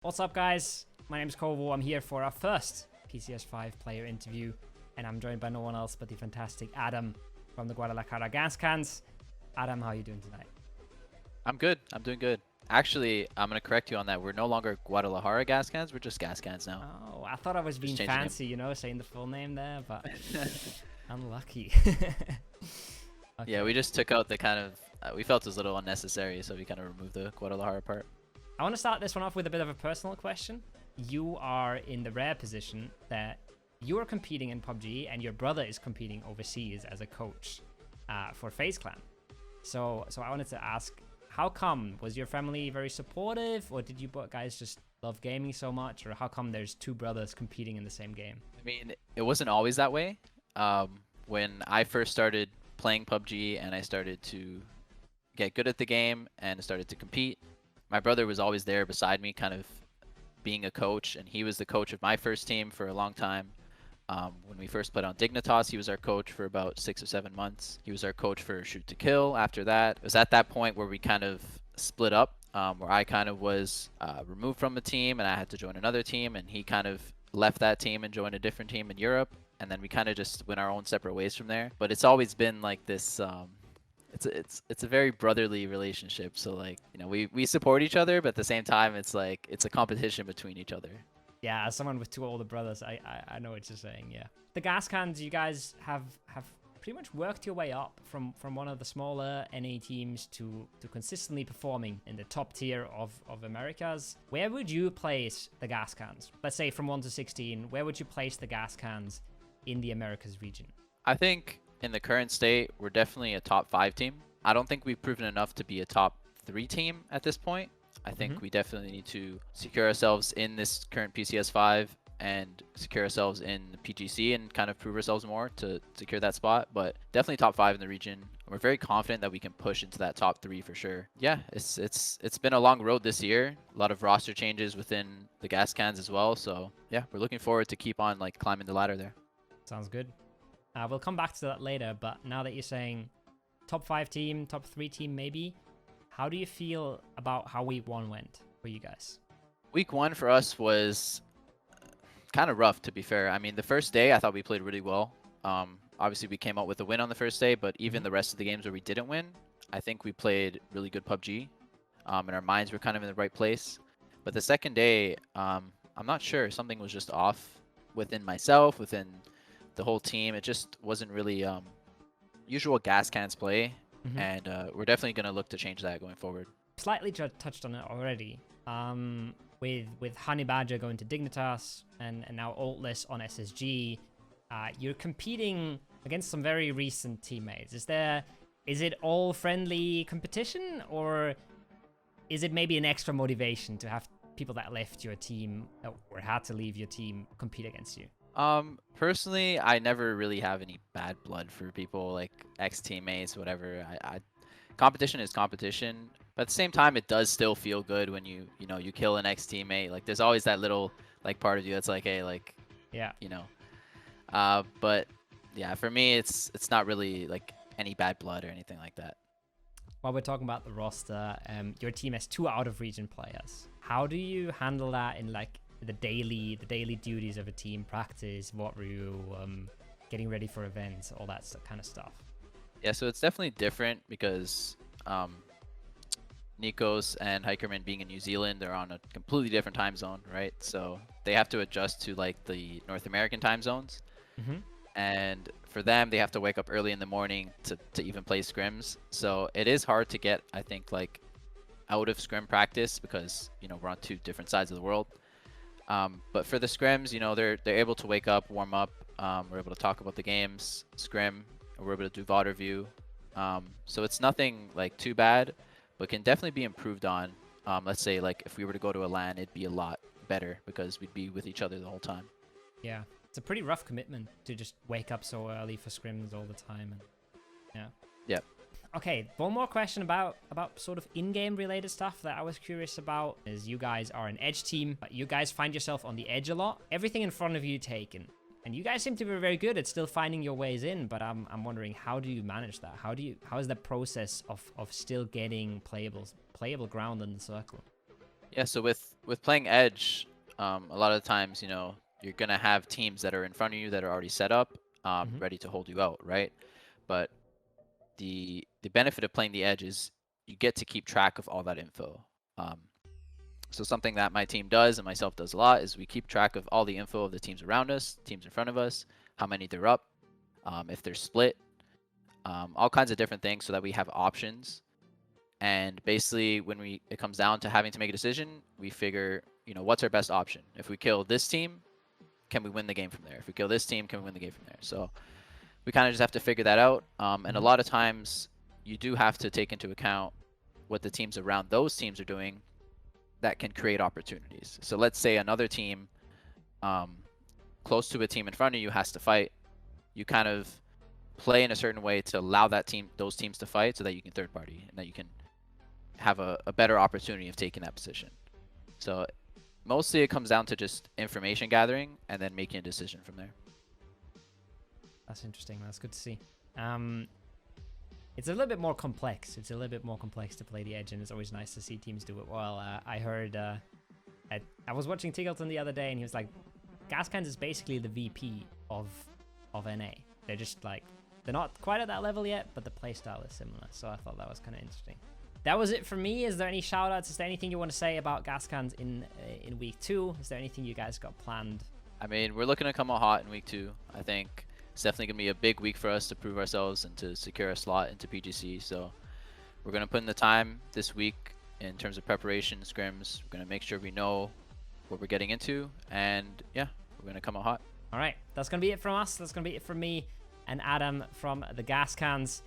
What's up, guys? My name is Kovo. I'm here for our first PCS5 player interview, and I'm joined by no one else but the fantastic Adam from the Guadalajara Gascans. Adam, how are you doing tonight? I'm good. I'm doing good. Actually, I'm gonna correct you on that. We're no longer Guadalajara Gascans. We're just Gascans now. Oh, I thought I was being Just changed the name. fancy, saying the full name there, but unlucky. Yeah, Okay. we just took out the kind of. We felt it was a little unnecessary, so we kind of removed the Guadalajara part. I want to start this one off with a bit of a personal question. You are in the rare position that you are competing in PUBG and your brother is competing overseas as a coach for FaZe Clan. So I wanted to ask, how come? Was your family very supportive, or did you guys just love gaming so much, or how come there's two brothers competing in the same game? I mean, it wasn't always that way. When I first started playing PUBG and I started to get good at the game and started to compete, my brother was always there beside me, kind of being a coach, and he was the coach of my first team for a long time. When we first played on Dignitas, he was our coach for about 6 or 7 months. He was our coach for Shoot to Kill after that. It was at that point where we kind of split up, where I kind of was removed from the team and I had to join another team, and he kind of left that team and joined a different team in Europe. And then we kind of just went our own separate ways from there. But it's always been like this. It's a very brotherly relationship. So like, we support each other, but at the same time, it's like it's a competition between each other. Yeah, as someone with two older brothers, I know what you're saying. Yeah, the Gascans, you guys have pretty much worked your way up from one of the smaller NA teams to consistently performing in the top tier of Americas. Where would you place the Gascans? Let's say from 1 to 16, where would you place the Gascans in the Americas region? I think in the current state, we're definitely a top 5 team. I don't think we've proven enough to be a top 3 team at this point. I think we definitely need to secure ourselves in this current PCS5 and secure ourselves in the PGC and kind of prove ourselves more to secure that spot. But definitely top 5 in the region. We're very confident that we can push into that top 3 for sure. Yeah, it's been a long road this year. A lot of roster changes within the Gascans as well. So yeah, we're looking forward to keep on like climbing the ladder there. Sounds good. We'll come back to that later, but now that you're saying top 5 team, top 3 team maybe, how do you feel about how week 1 went for you guys? Week 1 for us was kind of rough, to be fair. I mean, the first day I thought we played really well. Obviously, we came out with a win on the first day, but even the rest of the games where we didn't win, I think we played really good PUBG, and our minds were kind of in the right place. But the second day, I'm not sure. Something was just off within myself, within the whole team. It just wasn't really usual Gascans play, and we're definitely going to look to change that going forward. Slightly touched on it already. With Honey Badger going to Dignitas and now Altless on SSG, you're competing against some very recent teammates. Is it all friendly competition, or is it maybe an extra motivation to have people that left your team or had to leave your team compete against you? Personally, I never really have any bad blood for people like ex-teammates, whatever. Competition is competition, but at the same time, it does still feel good when you kill an ex-teammate. Like there's always that little like part of you that's like, hey, like, yeah, but yeah, for me, it's not really like any bad blood or anything like that. While we're talking about the roster, your team has 2 out of region players. How do you handle that in like the daily duties of a team, practice, what were you getting ready for events, all that kind of stuff? Yeah, so it's definitely different because Nikos and Hikerman being in New Zealand, they're on a completely different time zone, right? So they have to adjust to like the North American time zones. And for them, they have to wake up early in the morning to even play scrims. So it is hard to get, I think, like out of scrim practice because, we're on 2 different sides of the world. But for the scrims, they're able to wake up, warm up. We're able to talk about the games, scrim. We're able to do VOD review. So it's nothing like too bad, but can definitely be improved on. Let's say like if we were to go to a LAN, it'd be a lot better because we'd be with each other the whole time. Yeah, it's a pretty rough commitment to just wake up so early for scrims all the time. And yeah. Yep. Okay, one more question about sort of in-game related stuff that I was curious about is you guys are an edge team, but you guys find yourself on the edge a lot. Everything in front of you taken. And you guys seem to be very good at still finding your ways in, but I'm wondering, how do you manage that? How is the process of still getting playable ground in the circle? Yeah, so with playing Edge, a lot of the times, you're gonna have teams that are in front of you that are already set up, Hmm. ready to hold you out, right? But the benefit of playing the Edge is you get to keep track of all that info. Um, so something that my team does and myself does a lot is we keep track of all the info of the teams around us, teams in front of us, how many they're up, if they're split, all kinds of different things, so that we have options. And basically, when it comes down to having to make a decision, we figure, what's our best option? If we kill this team, can we win the game from there? If we kill this team, can we win the game from there? So we kind of just have to figure that out. And a Hmm. lot of times, you do have to take into account what the teams around those teams are doing that can create opportunities. So let's say another team um, close to a team in front of you has to fight. You kind of play in a certain way to allow those teams to fight, so that you can third party and that you can have a better opportunity of taking that position. So mostly it comes down to just information gathering and then making a decision from there. That's interesting. That's good to see. It's a little bit more complex. It's a little bit more complex to play the Edge, and it's always nice to see teams do it well. I heard, I was watching Tiggleton the other day, and he was like, Gascans is basically the VP of NA. They're just like, they're not quite at that level yet, but the playstyle is similar. So I thought that was kind of interesting. That was it for me. Is there any shout outs? Is there anything you want to say about Gascans in week 2? Is there anything you guys got planned? I mean, we're looking to come out hot in week 2. I think it's definitely going to be a big week for us to prove ourselves and to secure a slot into PGC. So we're going to put in the time this week in terms of preparation, scrims. We're going to make sure we know what we're getting into. And yeah, we're going to come out hot. All right. That's going to be it from us. That's going to be it from me and Adam from the Gascans.